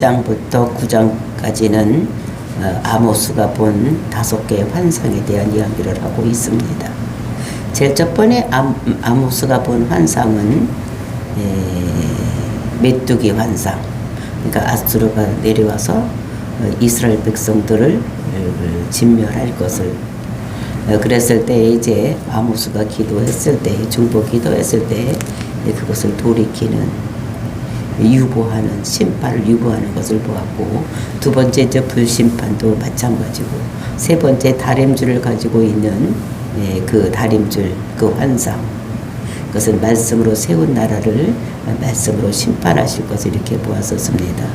장부터 9장까지는 아모스가 본 5개의 환상에 대한 이야기를 하고 있습니다. 제일 첫 번째 아모스가 본 환상은 메뚜기 환상. 그러니까 아수르가 내려와서 이스라엘 백성들을 진멸할 것을. 그랬을 때 이제 아모스가 기도했을 때, 중보 기도했을 때 그것을 돌이키는 유보하는, 심판을 유보하는 것을 보았고, 두 번째 이제 불심판도 마찬가지고, 세 번째 다림줄을 가지고 있는 그 다림줄, 그 환상, 그것은 말씀으로 세운 나라를 말씀으로 심판하실 것을 이렇게 보았었습니다.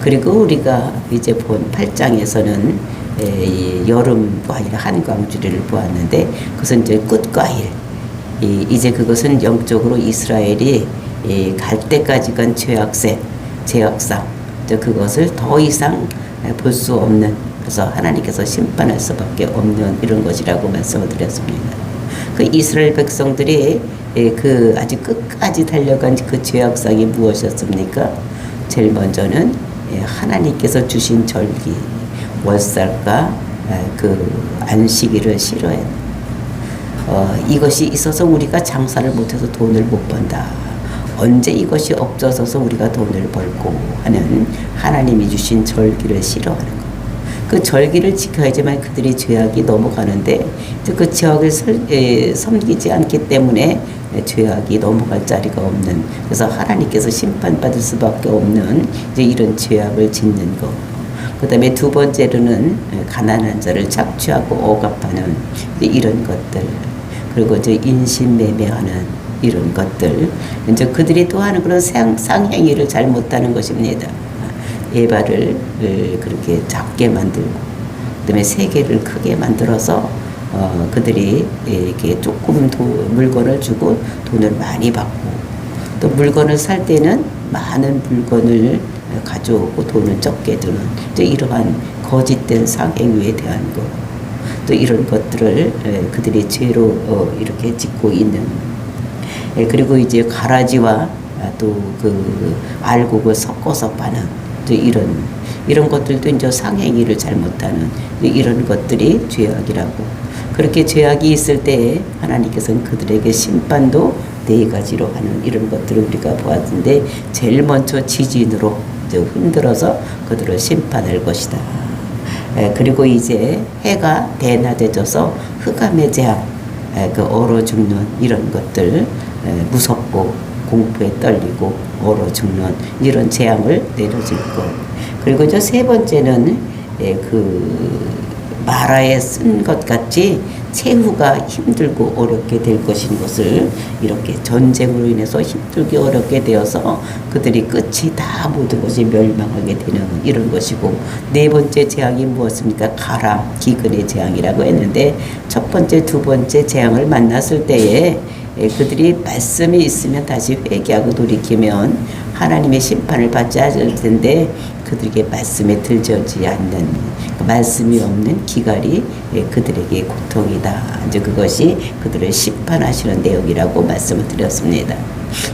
그리고 우리가 이제 본 8장에서는 여름 과일 한광주리를 보았는데, 그것은 이제 끝과일, 이제 그것은 영적으로 이스라엘이 갈 때까지 간 죄악상, 그것을 더 이상 볼 수 없는, 그래서 하나님께서 심판할 수밖에 없는 이런 것이라고 말씀을 드렸습니다. 그 이스라엘 백성들이 그 아주 끝까지 달려간 그 죄악상이 무엇이었습니까? 제일 먼저는 하나님께서 주신 절기, 월살과 그 안식일을 싫어했는, 이것이 있어서 우리가 장사를 못해서 돈을 못 번다. 언제 이것이 없어져서 우리가 돈을 벌고 하는 하나님이 주신 절기를 싫어하는 것. 그 절기를 지켜야지만 그들이 죄악이 넘어가는데, 그 죄악을 섬기지 않기 때문에 죄악이 넘어갈 자리가 없는, 그래서 하나님께서 심판받을 수밖에 없는 이제 이런 죄악을 짓는 것. 그 다음에 두 번째로는 가난한 자를 착취하고 억압하는 이런 것들. 그리고 이제 인신매매하는 이런 것들. 이제 그들이 또 하는 그런 상행위를 잘 못하는 것입니다. 에바를 그렇게 작게 만들고, 그 다음에 세계를 크게 만들어서 그들이 이렇게 조금 물건을 주고 돈을 많이 받고, 또 물건을 살 때는 많은 물건을 가져오고 돈을 적게 주는 이러한 거짓된 상행위에 대한 것. 또 이런 것들을 그들이 죄로 이렇게 짓고 있는. 그리고 이제 가라지와 또 그 알곡을 섞어서 파는 또 이런 것들도 이제 상행위를 잘못하는 이런 것들이 죄악이라고. 그렇게 죄악이 있을 때 하나님께서는 그들에게 심판도 4가지로 하는 이런 것들을 우리가 보았는데, 제일 먼저 지진으로 흔들어서 그들을 심판할 것이다. 그리고 이제 해가 대낮에져서 흑암의 재앙, 그 얼어 죽는 이런 것들, 무섭고 공포에 떨리고 얼어 죽는 이런 재앙을 내려줄 것. 그리고 이제 세 번째는 그 마라에 쓴 것 같이 최후가 힘들고 어렵게 될 것인 것을, 이렇게 전쟁으로 인해서 힘들게 어렵게 되어서 그들이 끝이 다 모든 것이 멸망하게 되는 이런 것이고, 네 번째 재앙이 무엇입니까? 가람, 기근의 재앙이라고 했는데, 첫 번째, 두 번째 재앙을 만났을 때에 그들이 말씀이 있으면 다시 회개하고 돌이키면 하나님의 심판을 받지 않을 텐데, 그들에게 말씀에 들져지 않는, 말씀이 없는 기갈이 그들에게 고통이다. 이제 그것이 그들을 심판하시는 내용이라고 말씀을 드렸습니다.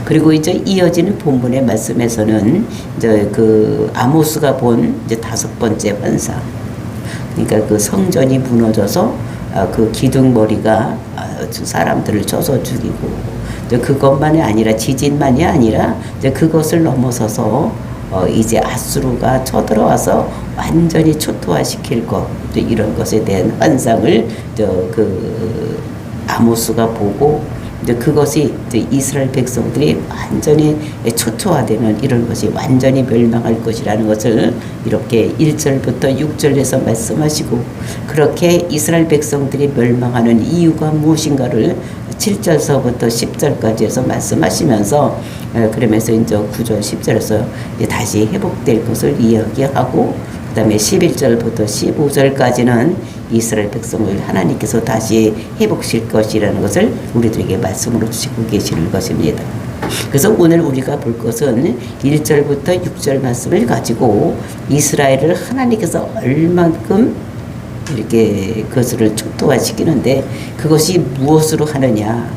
그리고 이제 이어지는 본문의 말씀에서는 이제 그 아모스가 본 이제 5번째 환상. 그러니까 그 성전이 무너져서 그 기둥머리가 사람들을 쳐서 죽이고, 그것만이 아니라, 지진만이 아니라 그것을 넘어서서 이제 아수르가 쳐들어와서 완전히 초토화시킬 것, 이런 것에 대한 환상을 그 아모스가 보고, 그것이 이스라엘 백성들이 완전히 초토화되는 이런 것이 완전히 멸망할 것이라는 것을 이렇게 1절부터 6절에서 말씀하시고, 그렇게 이스라엘 백성들이 멸망하는 이유가 무엇인가를 7절서부터 10절까지 해서 말씀하시면서, 그러면서 이제 9절, 10절에서 다시 회복될 것을 이야기하고, 그 다음에 11절부터 15절까지는 이스라엘 백성을 하나님께서 다시 회복실 것이라는 것을 우리들에게 말씀으로 주시고 계시는 것입니다. 그래서 오늘 우리가 볼 것은 1절부터 6절 말씀을 가지고 이스라엘을 하나님께서 얼만큼 이렇게 그것을 초토화시키는데, 그것이 무엇으로 하느냐.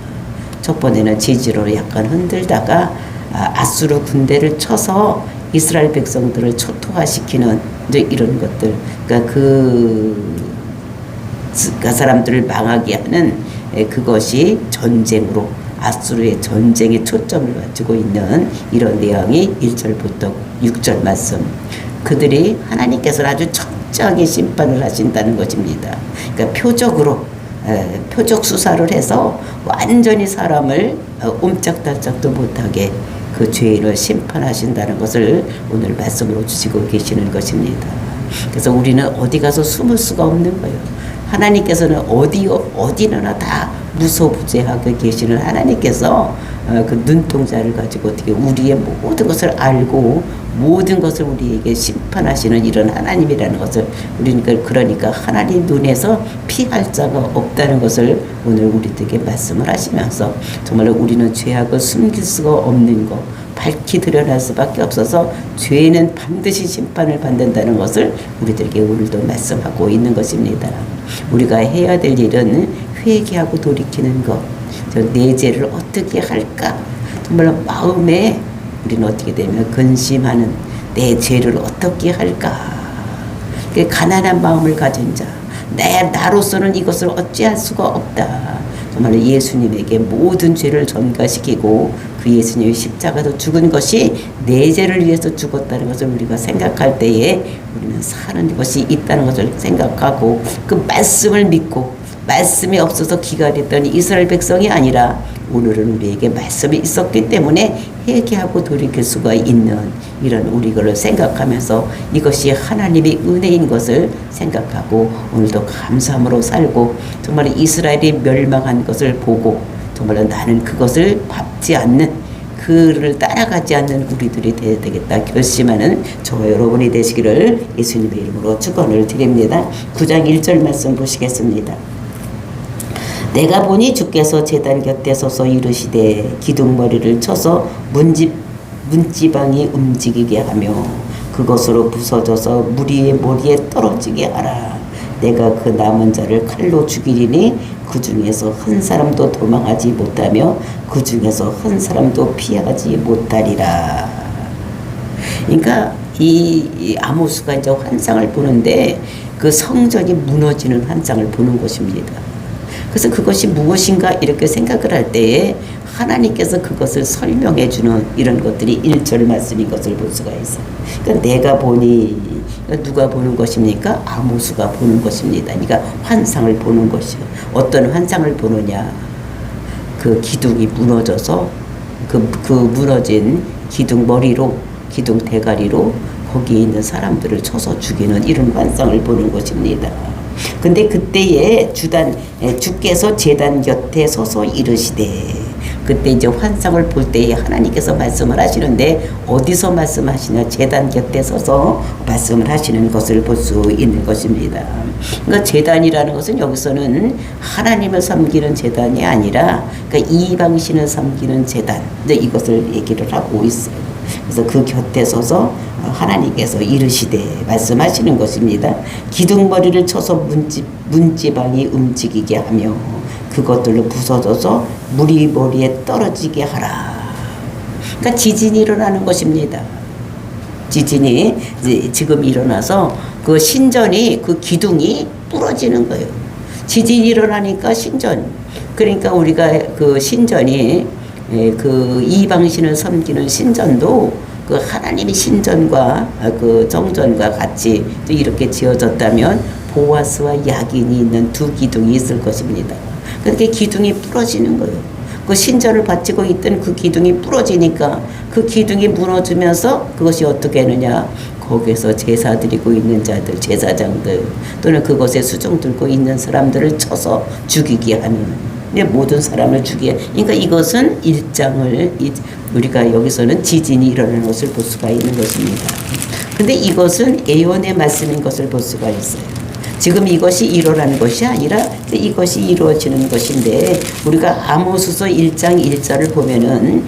첫 번째는 지지로 약간 흔들다가 아수르 군대를 쳐서 이스라엘 백성들을 초토화시키는 이제 이런 것들, 그러니까 그 사람들을 망하게 하는 그것이 전쟁으로 아수르의 전쟁에 초점을 맞추고 있는 이런 내용이 1절부터 6절 말씀. 그들이 하나님께서는 아주 철저하게 심판을 하신다는 것입니다. 그러니까 표적 수사를 해서 완전히 사람을 옴짝달짝도 못하게 그 죄인을 심판하신다는 것을 오늘 말씀으로 주시고 계시는 것입니다. 그래서 우리는 어디 가서 숨을 수가 없는 거예요. 하나님께서는 어디나 다 무소부재하게 계시는 하나님께서 그 눈동자를 가지고 어떻게 우리의 모든 것을 알고 모든 것을 우리에게 심판하시는 이런 하나님이라는 것을 우리는 그러니까 하나님 눈에서 피할 자가 없다는 것을 오늘 우리들에게 말씀을 하시면서 정말 우리는 죄악을 숨길 수가 없는 것, 밝히 드러날 수밖에 없어서 죄는 반드시 심판을 받는다는 것을 우리들에게 오늘도 말씀하고 있는 것입니다. 우리가 해야 될 일은 회개하고 돌이키는 것, 내 죄를 어떻게 할까? 정말 마음에 우리는 어떻게 되면 근심하는 내 죄를 어떻게 할까? 가난한 마음을 가진 자, 나로서는 이것을 어찌할 수가 없다. 정말 예수님에게 모든 죄를 전가시키고 그 예수님의 십자가도 죽은 것이 내 죄를 위해서 죽었다는 것을 우리가 생각할 때에 우리는 사는 것이 있다는 것을 생각하고 그 말씀을 믿고 말씀이 없어서 기다렸던 이스라엘 백성이 아니라 오늘은 우리에게 말씀이 있었기 때문에 회개하고 돌이킬 수가 있는 이런 우리를 생각하면서 이것이 하나님의 은혜인 것을 생각하고 오늘도 감사함으로 살고 정말 이스라엘이 멸망한 것을 보고 정말 나는 그것을 밟지 않는 그를 따라가지 않는 우리들이 되어야 되겠다 결심하는 저와 여러분이 되시기를 예수님의 이름으로 축원을 드립니다. 9장 1절 말씀 보시겠습니다. 내가 보니 주께서 제단 곁에 서서 이르시되 기둥머리를 쳐서 문지방이 움직이게 하며 그것으로 부서져서 무리의 머리에 떨어지게 하라. 내가 그 남은 자를 칼로 죽이리니 그 중에서 한 사람도 도망하지 못하며 그 중에서 한 사람도 피하지 못하리라. 그러니까 이 아모스가 이제 환상을 보는데 그 성전이 무너지는 환상을 보는 것입니다. 그래서 그것이 무엇인가 이렇게 생각을 할 때에 하나님께서 그것을 설명해 주는 이런 것들이 1절 말씀인 것을 볼 수가 있어요. 그러니까 내가 보니 누가 보는 것입니까? 아모스가 보는 것입니다. 그러니까 환상을 보는 것이요. 어떤 환상을 보느냐? 그 기둥이 무너져서 그 무너진 기둥 머리로 기둥 대가리로 거기에 있는 사람들을 쳐서 죽이는 이런 환상을 보는 것입니다. 근데 그때에 주께서 제단 곁에 서서 이르시되 그때 이제 환상을 볼 때에 하나님께서 말씀을 하시는데 어디서 말씀하시냐? 제단 곁에 서서 말씀을 하시는 것을 볼 수 있는 것입니다. 그러니까 제단이라는 것은 여기서는 하나님을 섬기는 제단이 아니라 그러니까 이방신을 섬기는 제단 이제 이것을 얘기를 하고 있어요. 그래서 그 곁에 서서 하나님께서 이르시되 말씀하시는 것입니다. 기둥머리를 쳐서 문지방이 움직이게 하며 그것들로 부서져서 물이 머리에 떨어지게 하라. 그러니까 지진이 일어나는 것입니다. 지진이 지금 일어나서 그 신전이 그 기둥이 부러지는 거예요. 지진이 일어나니까 신전. 그러니까 우리가 그 신전이 그 이방신을 섬기는 신전도 그 하나님의 신전과 그 정전과 같이 또 이렇게 지어졌다면 보아스와 야긴이 있는 두 기둥이 있을 것입니다. 그렇게 기둥이 부러지는 거예요. 그 신전을 바치고 있던 그 기둥이 부러지니까 그 기둥이 무너지면서 그것이 어떻게 하느냐? 거기에서 제사 드리고 있는 자들, 제사장들 또는 그것에 수종 들고 있는 사람들을 쳐서 죽이게 하는 모든 사람을 죽이게. 그러니까 이것은 일장을 우리가 여기서는 지진이 일어나는 것을 볼 수가 있는 것입니다. 근데 이것은 예언의 말씀인 것을 볼 수가 있어요. 지금 이것이 일어나는 것이 아니라 이것이 이루어지는 것인데 우리가 아모스서 1장 1절을 보면은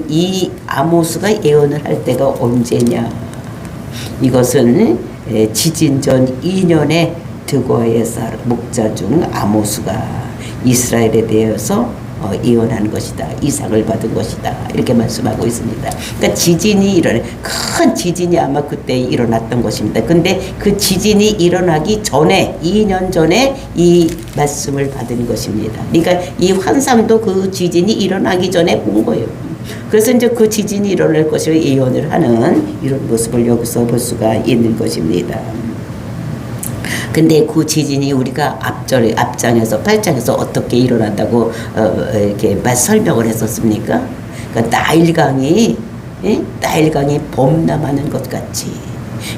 이 아모스가 예언을 할 때가 언제냐? 이것은 지진 전 2년에 드고아의 목자 중 아모스가 이스라엘에 대해서 예언한 것이다. 이삭을 받은 것이다. 이렇게 말씀하고 있습니다. 그러니까 지진이 큰 지진이 아마 그때 일어났던 것입니다. 근데 그 지진이 일어나기 전에 2년 전에 이 말씀을 받은 것입니다. 그러니까 이 환상도 그 지진이 일어나기 전에 본 거예요. 그래서 이제 그 지진이 일어날 것을 예언을 하는 이런 모습을 여기서 볼 수가 있는 것입니다. 근데 그 지진이 우리가 앞장에서 8장에서 어떻게 일어난다고 이렇게 설명을 했었습니까? 그러니까 나일강이 범람하는 것 같이.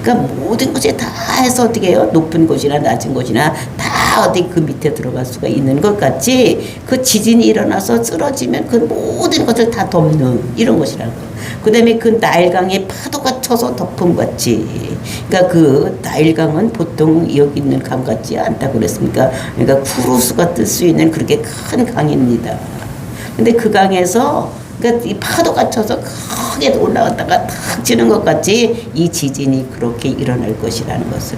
그러니까 모든 것이 다 해서 어떻게 해요? 높은 곳이나 낮은 곳이나 다 어디 그 밑에 들어갈 수가 있는 것 같이 그 지진이 일어나서 쓰러지면 그 모든 것을 다 덮는 이런 것이라는 거예요. 그 다음에 그 나일강에 파도가 쳐서 덮음 같이. 그러니까 그 나일강은 보통 여기 있는 강 같지 않다고 그랬습니까? 그러니까 쿠루스가 뜰 수 있는 그렇게 큰 강입니다. 근데 그 강에서 그러니까 이 파도가 쳐서 크게 올라갔다가 탁 치는 것 같이 이 지진이 그렇게 일어날 것이라는 것을.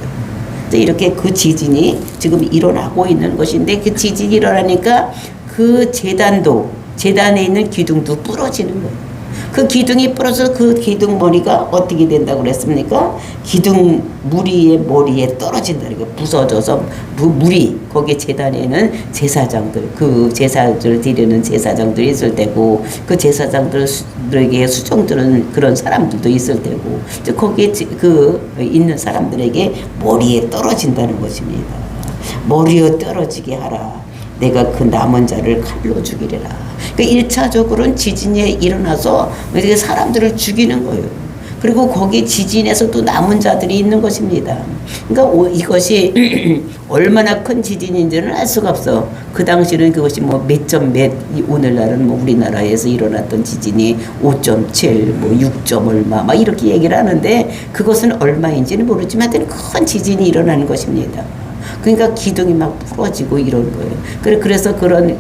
이렇게 그 지진이 지금 일어나고 있는 것인데 그 지진이 일어나니까 그 재단에 있는 기둥도 부러지는 거예요. 그 기둥이 부러져서 그 기둥 머리가 어떻게 된다고 그랬습니까? 기둥 무리의 머리에 떨어진다는 거예요. 부서져서 물이 거기 재단에는 제사장들 그 제사를 드리는 제사장들이 있을 테고 그 제사장들에게 수종들은 그런 사람들도 있을 테고 거기에 그 있는 사람들에게 머리에 떨어진다는 것입니다. 머리에 떨어지게 하라. 내가 그 남은 자를 칼로 죽이리라. 그러니까 1차적으로는 지진이 일어나서 사람들을 죽이는 거예요. 그리고 거기 지진에서도 남은 자들이 있는 것입니다. 그러니까 이것이 얼마나 큰 지진인지는 알 수가 없어. 그 당시는 그것이 뭐 오늘날은 뭐 우리나라에서 일어났던 지진이 5.7, 뭐 6점 얼마, 막 이렇게 얘기를 하는데 그것은 얼마인지는 모르지만 큰 지진이 일어나는 것입니다. 그러니까 기둥이 막 부러지고 이런 거예요. 그래서 그런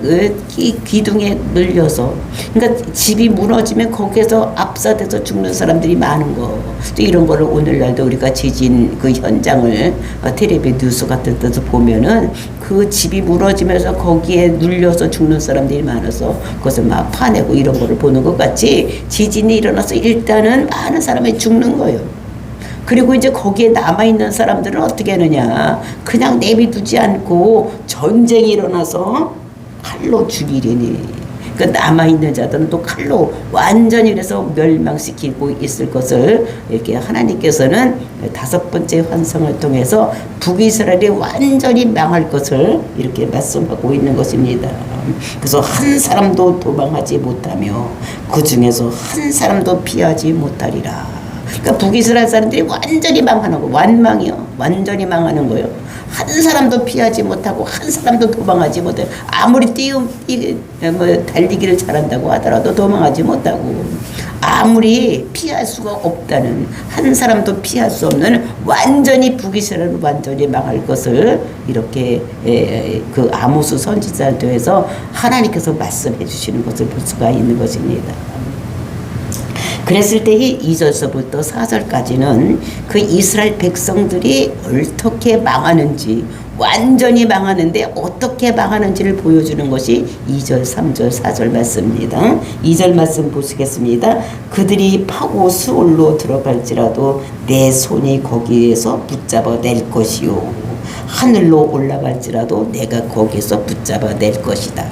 기둥에 눌려서, 그러니까 집이 무너지면 거기에서 압사돼서 죽는 사람들이 많은 거. 또 이런 거를 오늘날도 우리가 지진 그 현장을 텔레비 뉴스 같은 데서 보면은 그 집이 무너지면서 거기에 눌려서 죽는 사람들이 많아서 그것을 막 파내고 이런 거를 보는 것 같이 지진이 일어나서 일단은 많은 사람이 죽는 거예요. 그리고 이제 거기에 남아있는 사람들은 어떻게 하느냐. 그냥 내비두지 않고 전쟁이 일어나서 칼로 죽이려니. 그 남아있는 자들은 또 칼로 완전히 그래서 멸망시키고 있을 것을 이렇게 하나님께서는 5번째 환상을 통해서 북이스라엘이 완전히 망할 것을 이렇게 말씀하고 있는 것입니다. 그래서 한 사람도 도망하지 못하며 그 중에서 한 사람도 피하지 못하리라. 그러니까 북이스라엘 사람들이 완전히 망하는 거, 완전히 망하는 거예요. 한 사람도 피하지 못하고 한 사람도 도망하지 못해요. 아무리 달리기를 잘한다고 하더라도 도망하지 못하고 아무리 피할 수가 없다는 한 사람도 피할 수 없는 완전히 북이스라엘은 완전히 망할 것을 이렇게 그 아모스 선지자를 통해서 하나님께서 말씀해 주시는 것을 볼 수가 있는 것입니다. 그랬을 때 2절서부터 4절까지는 그 이스라엘 백성들이 어떻게 망하는지, 완전히 망하는데 어떻게 망하는지를 보여주는 것이 2절, 3절, 4절 말씀입니다. 2절 말씀 보시겠습니다. 그들이 파고 수올로 들어갈지라도 내 손이 거기에서 붙잡아 낼 것이요. 하늘로 올라갈지라도 내가 거기에서 붙잡아 낼 것이다.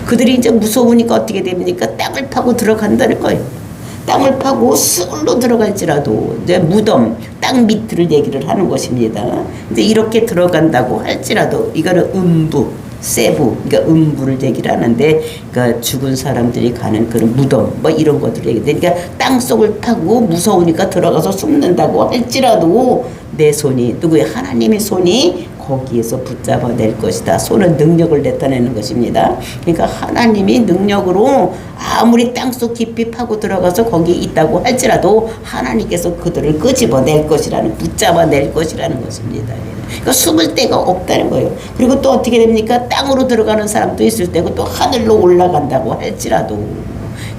그들이 이제 무서우니까 어떻게 됩니까? 땅을 파고 들어간다는 거예요. 땅을 파고 수울로 들어갈지라도 이제 무덤, 땅 밑을 얘기를 하는 것입니다. 이제 이렇게 들어간다고 할지라도 이거는 음부, 세부, 그러니까 음부를 얘기를 하는데, 그러니까 죽은 사람들이 가는 그런 무덤, 뭐 이런 것들 얘기해. 그러니까 땅 속을 파고 무서우니까 들어가서 숨는다고 할지라도 내 손이 누구의 하나님의 손이 거기에서 붙잡아낼 것이다. 손은 능력을 나타내는 것입니다. 그러니까 하나님이 능력으로 아무리 땅속 깊이 파고 들어가서 거기에 있다고 할지라도 하나님께서 그들을 끄집어낼 것이라는, 붙잡아낼 것이라는 것입니다. 그러니까 숨을 데가 없다는 거예요. 그리고 또 어떻게 됩니까? 땅으로 들어가는 사람도 있을 때고 또 하늘로 올라간다고 할지라도.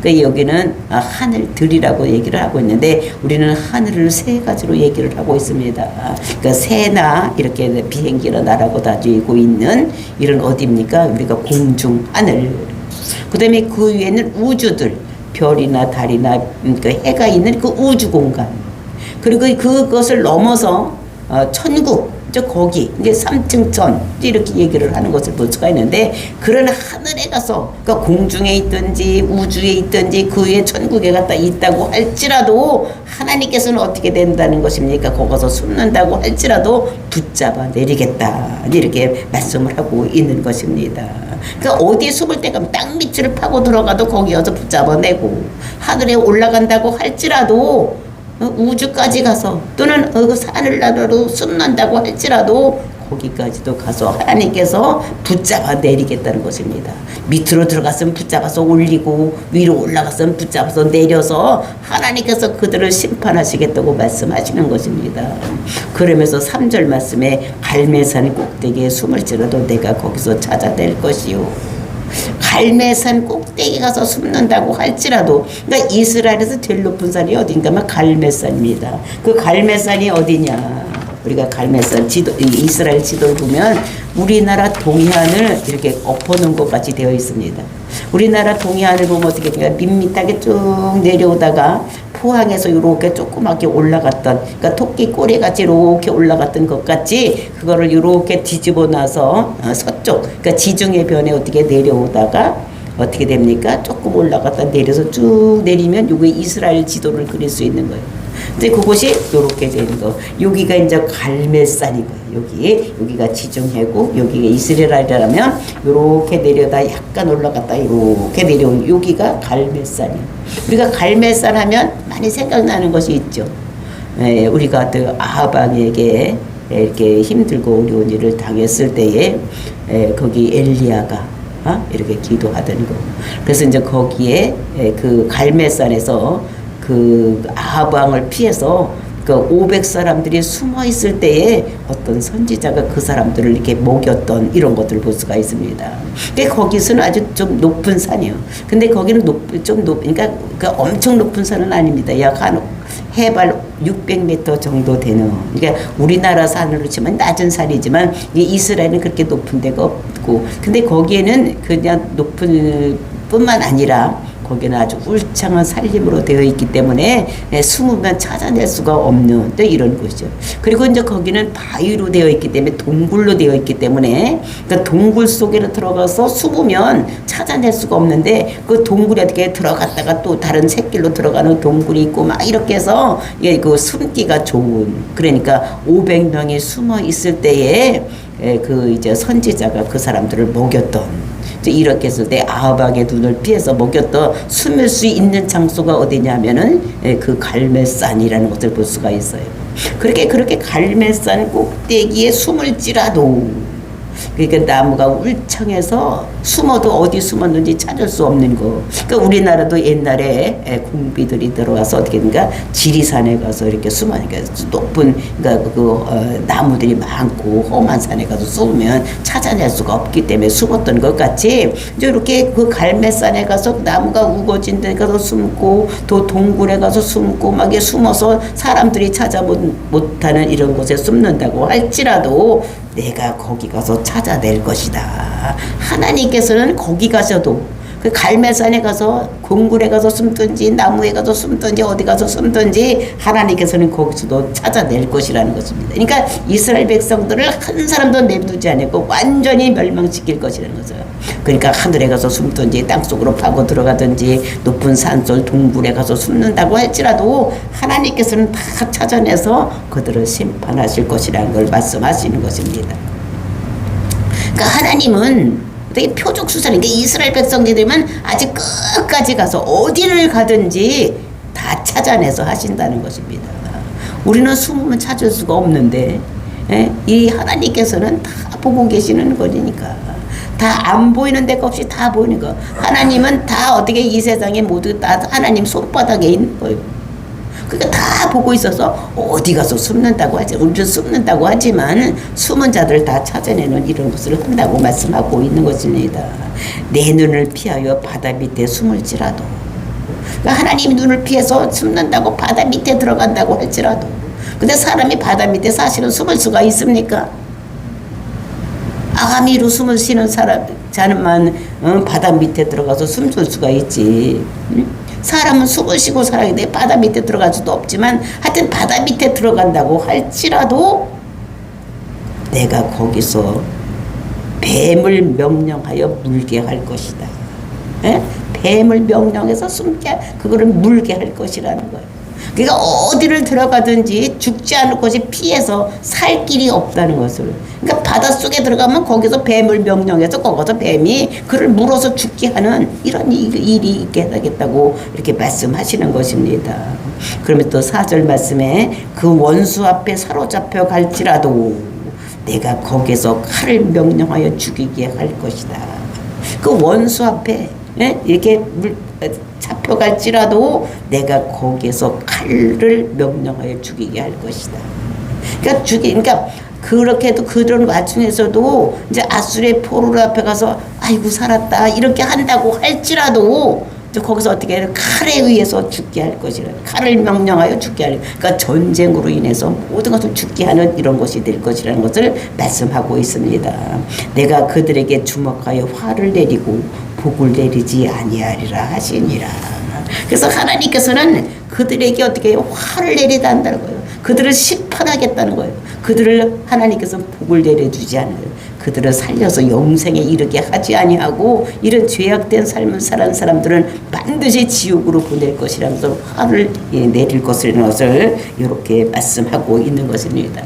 그 여기는 하늘들이라고 얘기를 하고 있는데 우리는 하늘을 세 가지로 얘기를 하고 있습니다. 그러니까 새나 이렇게 비행기나 날아고 다니고 있는 이런 어디입니까? 우리가 공중 하늘 그 다음에 그 위에는 우주들, 별이나 달이나 그 해가 있는 그 우주 공간. 그리고 그것을 넘어서 천국, 저 거기 이제 삼층천 이렇게 얘기를 하는 것을 볼 수가 있는데, 그런 하늘에 가서 그러니까 공중에 있든지 우주에 있든지 그 위에 천국에 갔다 있다고 할지라도 하나님께서는 어떻게 된다는 것입니까? 거기서 숨는다고 할지라도 붙잡아 내리겠다 이렇게 말씀을 하고 있는 것입니다. 그러니까 어디에 숨을 때가 땅 밑을 파고 들어가도 거기에서 붙잡아내고, 하늘에 올라간다고 할지라도 우주까지 가서 또는 그 하늘나라로 숨는다고 할지라도 거기까지도 가서 하나님께서 붙잡아 내리겠다는 것입니다. 밑으로 들어갔으면 붙잡아서 올리고, 위로 올라갔으면 붙잡아서 내려서 하나님께서 그들을 심판하시겠다고 말씀하시는 것입니다. 그러면서 3절 말씀에 갈매산 꼭대기에 숨을지라도 내가 거기서 찾아낼 것이요. 갈매산 꼭대기 가서 숨는다고 할지라도, 그러니까 이스라엘에서 제일 높은 산이 어딘가 하면 갈매산입니다. 그 갈매산이 어디냐? 우리가 갈매산 지도, 이스라엘 지도를 보면 우리나라 동해안을 이렇게 엎어놓은 것 같이 되어 있습니다. 우리나라 동해안을 보면 어떻게 돼요? 밋밋하게 쭉 내려오다가 포항에서 이렇게 조그맣게 올라갔던, 그러니까 토끼 꼬리같이 이렇게 올라갔던 것 같이 그거를 이렇게 뒤집어 놔서 서쪽, 그러니까 지중해 변에 어떻게 내려오다가 어떻게 됩니까? 조금 올라갔다 내려서 쭉 내리면 요게 이스라엘 지도를 그릴 수 있는 거예요. 근데 그곳이 요렇게 되는 거. 여기가 이제 갈멜산이고요. 여기가 지중해고 여기가 이스라엘이라면 요렇게 내려다 약간 올라갔다 이렇게 내려온 여기가 갈멜산이에요. 우리가 갈멜산 하면 많이 생각나는 것이 있죠. 우리가 그 아합왕에게 이렇게 힘들고 어려운 일을 당했을 때에 거기 엘리야가 이렇게 기도하던 거. 그래서 이제 거기에 그 갈멜산에서 그 아합 왕을 피해서 그 500사람들이 숨어 있을 때에 어떤 선지자가 그 사람들을 이렇게 먹였던 이런 것들을 볼 수가 있습니다. 근데 거기서는 아주 좀 높은 산이요. 근데 거기는 그러니까 그 엄청 높은 산은 아닙니다. 약 한 해발 600m 정도 되는, 그러니까 우리나라 산으로 치면 낮은 산이지만 이스라엘은 그렇게 높은 데가 없고, 근데 거기에는 그냥 높은 뿐만 아니라 거기는 아주 울창한 산림으로 되어 있기 때문에 숨으면 찾아낼 수가 없는 또 이런 곳이죠. 그리고 이제 거기는 바위로 되어 있기 때문에 동굴로 되어 있기 때문에 그러니까 동굴 속에 들어가서 숨으면 찾아낼 수가 없는데 그 동굴에 어떻게 들어갔다가 또 다른 샛길로 들어가는 동굴이 있고 막 이렇게 해서 그 숨기가 좋은, 그러니까 500명이 숨어 있을 때에 그 이제 선지자가 그 사람들을 먹였던, 이렇게 했을 때 아합왕의 눈을 피해서 먹였던 숨을 수 있는 장소가 어디냐면은 그 갈멜산이라는 것을 볼 수가 있어요. 그렇게 갈멜산 꼭대기에 숨을지라도, 그러니까 나무가 울창해서 숨어도 어디 숨었는지 찾을 수 없는 거. 그러니까 우리나라도 옛날에 공비들이 들어와서 어떻게 된가 지리산에 가서 이렇게 숨으니까 높은, 그러니까 나무들이 많고 험한 산에 가서 숨으면 찾아낼 수가 없기 때문에 숨었던 것 같이 이제 이렇게 그 갈매산에 가서 나무가 우거진 데 가서 숨고 또 동굴에 가서 숨고 막 숨어서 사람들이 찾아 못하는 이런 곳에 숨는다고 할지라도 내가 거기 가서 찾아낼 것이다. 하나님께서는 거기 가셔도 그 갈멜산에 가서 동굴에 가서 숨든지 나무에 가서 숨든지 어디 가서 숨든지 하나님께서는 거기서도 찾아낼 것이라는 것입니다. 그러니까 이스라엘 백성들을 한 사람도 내두지 않고 완전히 멸망시킬 것이라는 거죠. 그러니까 하늘에 가서 숨든지 땅속으로 파고 들어가든지 높은 산속 동굴에 가서 숨는다고 할지라도 하나님께서는 다 찾아내서 그들을 심판하실 것이라는 걸 말씀하시는 것입니다. 그러니까 하나님은 되게 표적수사니까 이스라엘 백성들이면 아직 끝까지 가서 어디를 가든지 다 찾아내서 하신다는 것입니다. 우리는 숨으면 찾을 수가 없는데 이 하나님께서는 다 보고 계시는 거니까 다 안 보이는 데가 없이 다 보이는 거. 하나님은 다 어떻게 이 세상에 모두 다 하나님 손바닥에 있는 거예요. 그러니까 다 보고 있어서 어디 가서 숨는다고 하지, 우리는 숨는다고 하지만 숨은 자들을 다 찾아내는 이런 것을 한다고 말씀하고 있는 것입니다. 내 눈을 피하여 바다 밑에 숨을지라도, 그러니까 하나님 눈을 피해서 숨는다고 바다 밑에 들어간다고 할지라도, 근데 사람이 바다 밑에 사실은 숨을 수가 있습니까? 아가미로 숨을 쉬는 사람, 자는만 바다 밑에 들어가서 숨쉴 수가 있지. 응? 사람은 숨을 쉬고 살아야 돼. 바다 밑에 들어갈 수도 없지만 하여튼 바다 밑에 들어간다고 할지라도 내가 거기서 뱀을 명령하여 물게 할 것이다. 에? 뱀을 명령해서 숨게, 그거를 물게 할 것이라는 거예요. 그러니까 어디를 들어가든지 죽지 않을 것이 피해서 살 길이 없다는 것을. 그러니까 바닷속에 들어가면 거기서 뱀을 명령해서 거기서 뱀이 그를 물어서 죽게 하는 이런 일이 있게 하겠다고 이렇게 말씀하시는 것입니다. 그러면 또 4절 말씀에 그 원수 앞에 사로잡혀 갈지라도 내가 거기서 칼을 명령하여 죽이게 할 것이다. 그 원수 앞에 이렇게 잡혀갈지라도 내가 거기에서 칼을 명령하여 죽이게 할 것이다. 그러니까 그렇게 해도 그런 와중에서도 이제 아수르의 포로 앞에 가서 아이고 살았다 이렇게 한다고 할지라도 거기서 어떻게 해야 칼에 의해서 죽게 할 것이라. 칼을 명령하여 죽게 할. 그러니까 전쟁으로 인해서 모든 것을 죽게 하는 이런 것이 될 것이라는 것을 말씀하고 있습니다. 내가 그들에게 주목하여 화를 내리고 복을 내리지 아니하리라 하시니라. 그래서 하나님께서는 그들에게 어떻게 해요? 화를 내리다 한다는 거예요. 그들을 심판하겠다는 거예요. 그들을 하나님께서 복을 내려주지 않아요. 그들을 살려서 영생에 이르게 하지 아니하고 이런 죄악된 삶을 사는 사람들은 반드시 지옥으로 보낼 것이라면서 화를 내릴 것이라는 것을 이렇게 말씀하고 있는 것입니다.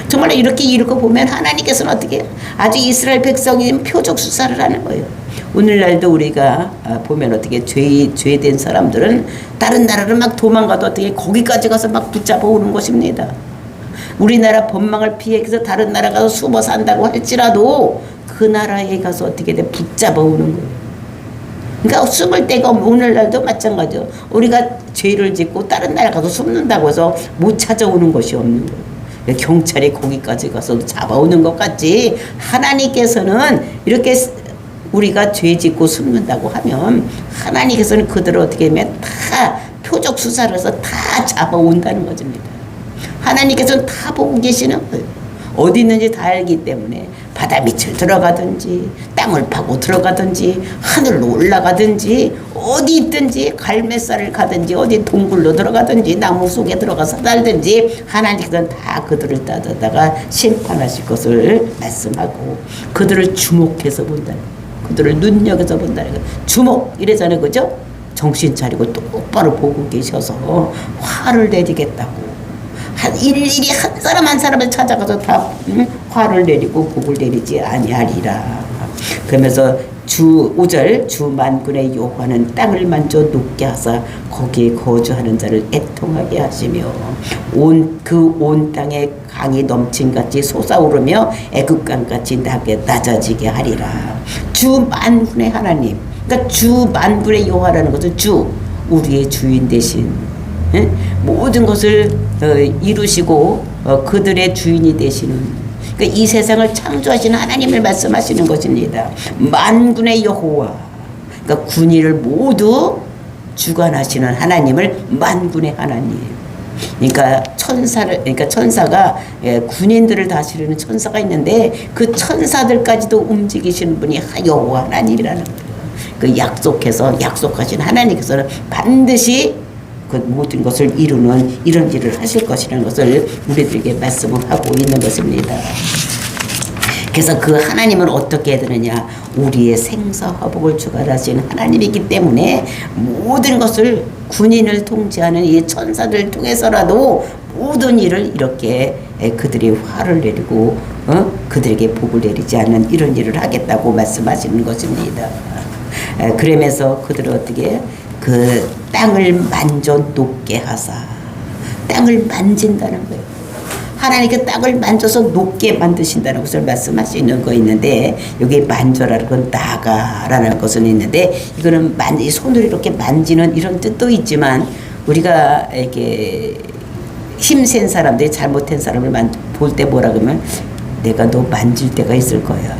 정말 이렇게 읽어보면 하나님께서는 어떻게 해요? 아주 이스라엘 백성이 표적 수사를 하는 거예요. 오늘날도 우리가 보면 어떻게 죄된 사람들은 다른 나라를 막 도망가도 어떻게 거기까지 가서 막 붙잡아 오는 것입니다. 우리나라 법망을 피해서 다른 나라 가서 숨어 산다고 할지라도 그 나라에 가서 어떻게 돼 붙잡아 오는 거예요. 그러니까 숨을 데가 없는 오늘날도 마찬가지죠. 우리가 죄를 짓고 다른 나라 가서 숨는다고 해서 못 찾아오는 것이 없는 거예요. 경찰이 거기까지 가서 잡아오는 것 같지 하나님께서는 이렇게 우리가 죄 짓고 숨는다고 하면 하나님께서는 그들을 어떻게 하면 다 표적 수사를 해서 다 잡아온다는 것입니다. 하나님께서는 다 보고 계시는 거예요. 어디 있는지 다 알기 때문에 바다 밑을 들어가든지 땅을 파고 들어가든지 하늘로 올라가든지 어디 있든지 갈매살을 가든지 어디 동굴로 들어가든지 나무 속에 들어가서 살든지 하나님께서는 다 그들을 따다가 심판하실 것을 말씀하고 그들을 주목해서 본다는 거예요. 그들을 눈여겨서 본다는 거예요. 주목 이래잖아요. 그죠? 정신 차리고 똑바로 보고 계셔서 화를 내리겠다고 일일이 한 사람 한 사람을 찾아가서 다 화를 내리고 복을 내리지 아니하리라. 그러면서 주 5절 주 만군의 여호와는 땅을 만져 녹게 하사 거기에 거주하는 자를 애통하게 하시며 온 땅에 강이 넘친같이 솟아오르며 애굽강같이 낮아지게 하리라. 주 만군의 하나님, 그러니까 주 만군의 여호와라는 것은 주 우리의 주인 대신 모든 것을 이루시고 그들의 주인이 되시는, 그러니까 이 세상을 창조하시는 하나님을 말씀하시는 것입니다. 만군의 여호와, 그러니까 군의를 모두 주관하시는 하나님을 만군의 하나님. 그러니까 천사가 군인들을 다스리는 천사가 있는데 그 천사들까지도 움직이시는 분이 여호와 하나님이라는 거예요. 그 약속하신 하나님께서는 반드시 그 모든 것을 이루는 이런 일을 하실 것이라는 것을 우리들에게 말씀을 하고 있는 것입니다. 그래서 그 하나님은 어떻게 해야 되느냐? 우리의 생사화복을 주관하시는 하나님이기 때문에 모든 것을 군인을 통치하는 이 천사들을 통해서라도 모든 일을 이렇게 그들이 화를 내리고 그들에게 복을 내리지 않는 이런 일을 하겠다고 말씀하시는 것입니다. 그러면서 그들은 어떻게 그 땅을 만져 높게 하사, 땅을 만진다는 거예요. 하나님께 땅을 만져서 높게 만드신다는 것을 말씀하시는 거 있는데, 여기 만져라는 건 나가라는 것은 있는데, 이거는 손으로 이렇게 만지는 이런 뜻도 있지만, 우리가 이렇게 힘센 사람들이 잘못된 사람을 볼 때 뭐라 그러면 내가 너 만질 때가 있을 거야.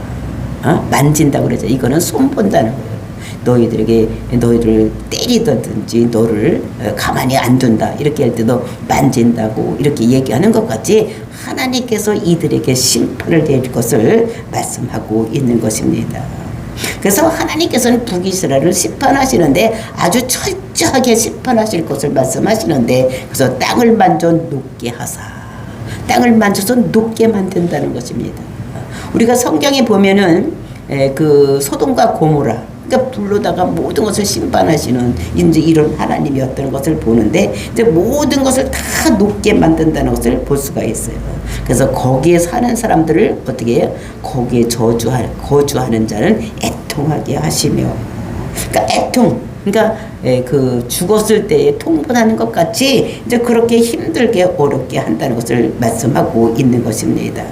만진다고 그러죠. 이거는 손 본다는 거예요. 너희들을 때리든지 너를 가만히 안 둔다 이렇게 할 때도 만진다고 이렇게 얘기하는 것 같이 하나님께서 이들에게 심판을 내릴 것을 말씀하고 있는 것입니다. 그래서 하나님께서는 북이스라엘을 심판하시는데 아주 철저하게 심판하실 것을 말씀하시는데, 그래서 땅을 만져 높게 하사, 땅을 만져서 높게 만든다는 것입니다. 우리가 성경에 보면은 그 소돔과 고모라, 그러니까 불로다가 모든 것을 심판하시는 이제 이런 하나님이었던 것을 보는데, 이제 모든 것을 다 높게 만든다는 것을 볼 수가 있어요. 그래서 거기에 사는 사람들을 어떻게 해요? 거기에 거주하는 자는 애통하게 하시며, 그러니까 애통, 그러니까 그 죽었을 때에 통분하는 것 같이 이제 그렇게 힘들게 어렵게 한다는 것을 말씀하고 있는 것입니다.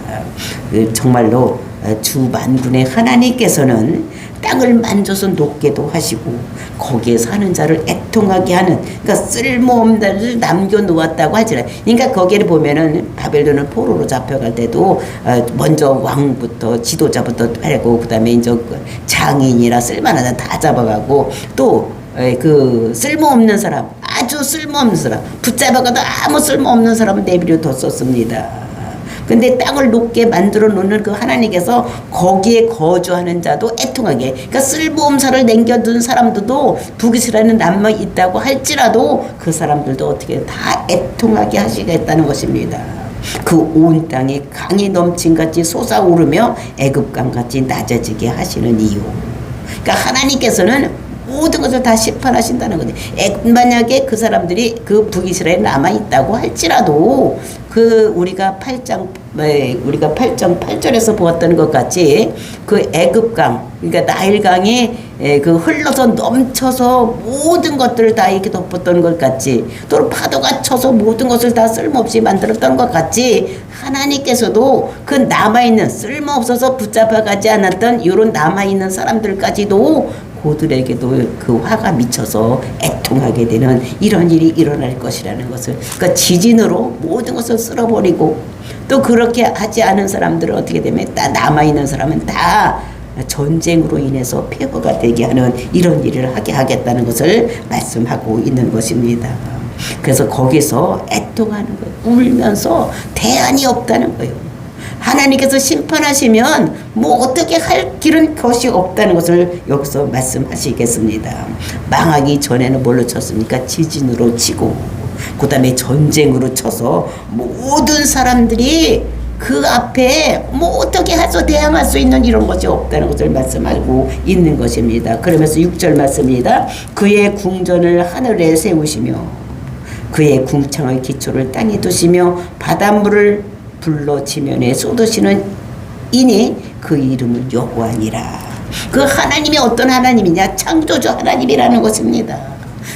정말로 주 만군의 하나님께서는 땅을 만져서 높게도 하시고 거기에 사는 자를 애통하게 하는, 그러니까 쓸모없는 자를 남겨놓았다고 하잖아요. 그러니까 거기를 보면은 바벨론은 포로로 잡혀갈 때도 먼저 왕부터 지도자부터 빼고 그다음에 이제 장인이나 쓸만하다 다 잡아가고, 또 그 쓸모없는 사람, 아주 쓸모없는 사람 붙잡아가도 아무 쓸모없는 사람은 내버려 뒀었습니다. 근데 땅을 높게 만들어 놓는 그 하나님께서 거기에 거주하는 자도 애통하게, 그러니까 쓸모없는 남겨둔 사람들도 북이스라엘에 남아 있다고 할지라도 그 사람들도 어떻게 다 애통하게 하시겠다는 것입니다. 그 온 땅이 강이 넘친 같이 솟아오르며 애굽강 같이 낮아지게 하시는 이유. 그러니까 하나님께서는 모든 것을 다 심판하신다는 거지. 만약에 그 사람들이 그 북이스라엘에 남아 있다고 할지라도 그 우리가 8장 8절에서 보았던 것 같이 그 애굽강, 그러니까 나일강이 그 흘러서 넘쳐서 모든 것들을 다 이렇게 덮었던 것 같이, 또 파도가 쳐서 모든 것을 다 쓸모없이 만들었던 것 같이, 하나님께서도 그 남아있는 쓸모없어서 붙잡아가지 않았던 이런 남아있는 사람들까지도 그들에게도 그 화가 미쳐서 애통하게 되는 이런 일이 일어날 것이라는 것을, 그러니까 지진으로 모든 것을 쓸어버리고, 또 그렇게 하지 않은 사람들은 어떻게 되면 다 남아있는 사람은 다 전쟁으로 인해서 폐허가 되게 하는 이런 일을 하게 하겠다는 것을 말씀하고 있는 것입니다. 그래서 거기서 애통하는 거예요. 울면서 대안이 없다는 거예요. 하나님께서 심판하시면 뭐 어떻게 할 길은 것이 없다는 것을 여기서 말씀하시겠습니다. 망하기 전에는 뭘로 쳤습니까? 지진으로 치고, 그 다음에 전쟁으로 쳐서 모든 사람들이 그 앞에 뭐 어떻게 해서 대항할 수 있는 이런 것이 없다는 것을 말씀하고 있는 것입니다. 그러면서 6절 말씀입니다. 그의 궁전을 하늘에 세우시며 그의 궁창의 기초를 땅에 두시며 바닷물을 불러 지면에 쏟으시는 이니 그 이름은 여호와니라. 그 하나님이 어떤 하나님이냐? 창조주 하나님이라는 것입니다.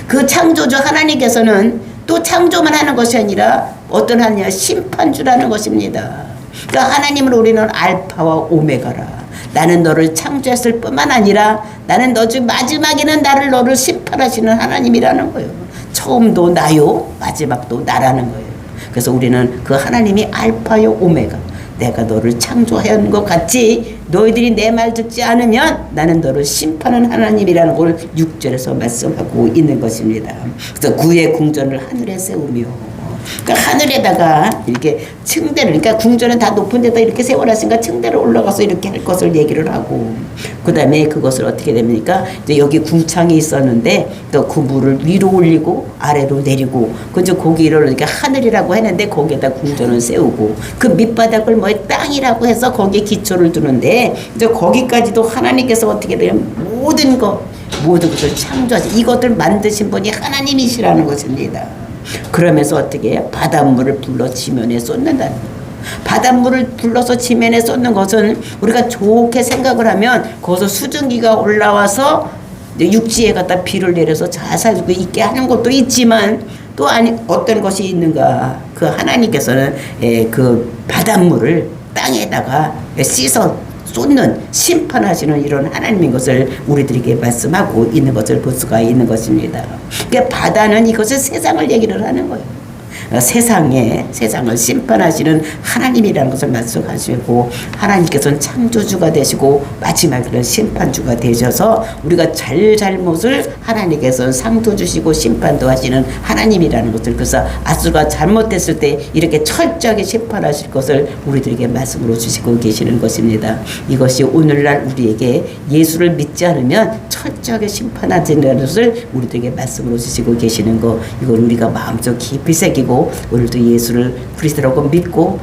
그 창조주 하나님께서는 또 창조만 하는 것이 아니라 어떤 하나님이냐? 심판주라는 것입니다. 그러니까 하나님은 우리는 알파와 오메가라. 나는 너를 창조했을 뿐만 아니라 나는 너 중 마지막에는 너를 심판하시는 하나님이라는 거예요. 처음도 나요, 마지막도 나라는 거예요. 그래서 우리는 그 하나님이 알파요 오메가, 내가 너를 창조한 것 같이 너희들이 내 말 듣지 않으면 나는 너를 심판하는 하나님이라는 걸 6절에서 말씀하고 있는 것입니다. 그래서 그의 궁전을 하늘에 세우며, 그러니까 하늘에다가 이렇게 층대를, 그러니까 궁전은 다 높은 데다 이렇게 세워놨으니까 층대를 올라가서 이렇게 할 것을 얘기를 하고, 그 다음에 그것을 어떻게 됩니까? 이제 여기 궁창이 있었는데 또 그 물을 위로 올리고 아래로 내리고, 그저 거기를 이렇게 하늘이라고 했는데 거기에다 궁전을 세우고, 그 밑바닥을 뭐 땅이라고 해서 거기에 기초를 두는데, 이제 거기까지도 하나님께서 어떻게 되면 모든 것을 창조하시, 이것들 만드신 분이 하나님이시라는 것입니다. 그러면서 어떻게 해요? 바닷물을 불러 지면에 쏟는다는 거예요. 바닷물을 불러서 지면에 쏟는 것은 우리가 좋게 생각을 하면 거기서 수증기가 올라와서 육지에 갖다 비를 내려서 잘 살 수 있게 하는 것도 있지만, 또 아니 어떤 것이 있는가? 그 하나님께서는 그 바닷물을 땅에다가 씻어 쏟는, 심판하시는 이런 하나님인 것을 우리들에게 말씀하고 있는 것을 볼 수가 있는 것입니다. 그러니까 바다는 이것을 세상을 얘기를 하는 거예요. 세상을 심판하시는 하나님이라는 것을 말씀하시고, 하나님께서는 창조주가 되시고 마지막에는 심판주가 되셔서 우리가 잘못을 하나님께서는 상도 주시고 심판도 하시는 하나님이라는 것을, 그래서 아수르가 잘못했을 때 이렇게 철저하게 심판하실 것을 우리들에게 말씀으로 주시고 계시는 것입니다. 이것이 오늘날 우리에게 예수를 믿지 않으면 철저하게 심판하시는 것을 우리들에게 말씀으로 주시고 계시는 것, 이걸 우리가 마음속 깊이 새기고 오늘도 예수를 그리스도라고 믿고